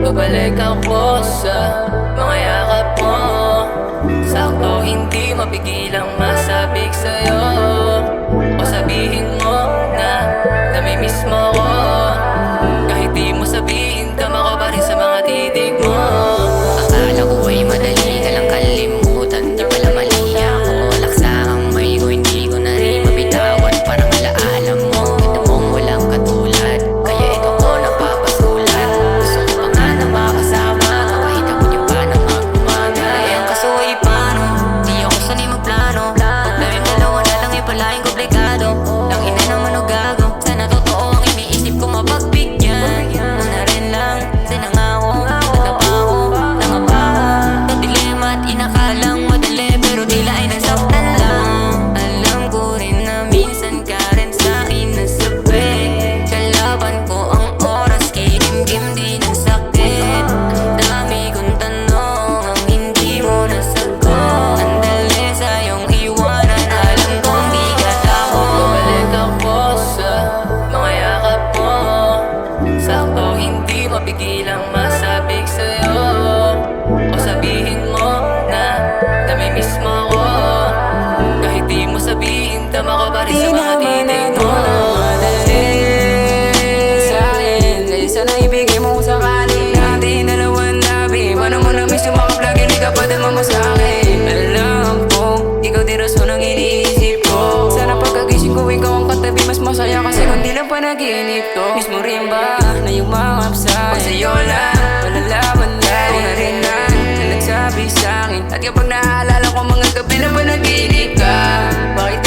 Babalik ako sa mga yakap mo. Sakto hindi mapigilang masabik sa'yo, o sabihin mo na namimiss mo ko. Kahit di mo sabihin, tama ko pa rin sa mga titig mo. Akala ko ay madali ka lang kalimutan, di pala mali ako. Laksa ang may ko, hindi ko na rin mabitawan. Parang alaala mo, ito mong walang katulad, kaya ito ko napapasulat. Gusto ko pa nga na makasama ka, kahit ako di pa na mag-umaga. Ang kaso ay paano, di ako sanay magplano. Pag tayong dalawa na lang ay palaging komplikado. Lang ina naman o gago, sana totoo ang iniisip ko mapagbigyan. Una rin lang, sinangako, natapaho, nangapaho. Nadilema at inakalang madali, pero tila ay nasaktan lang. Alam ko rin na minsan ka rin sa'kin nasabi. Kalaban ko ang oras, kilimkim din ang sakit. Dami kong tanong ang hindi mo nasagot. Ang dali sa'yong iwanan, alam kong di ka tao. Babalik ako sa mga yakap mo. Sakto hindi mapigilang masabik sa'yo, o sabihin mo na namimiss mo ko. Kahit di mo sabihin, tama ko pa rin sa mga titig mo. Madali sa'kin, kaysa na ibigay mo sa kanin natin dalawang labi. Paano mo na-miss yung mga vlog, hindi ka pa dama mo sa'kin. Alam ko, ikaw di rason ang iniisip ko. Sana pagkagising ko, ikaw ang katabi, mas masaya kasi kung di lang panaginip to. Miss mo rin ba na yung mga upside? Pag sa'yo lang, malalaman lang. Ikaw na rin ang nagsabi sa'kin. At kapag naaalala ko mga gabi na panaginip ka, bakit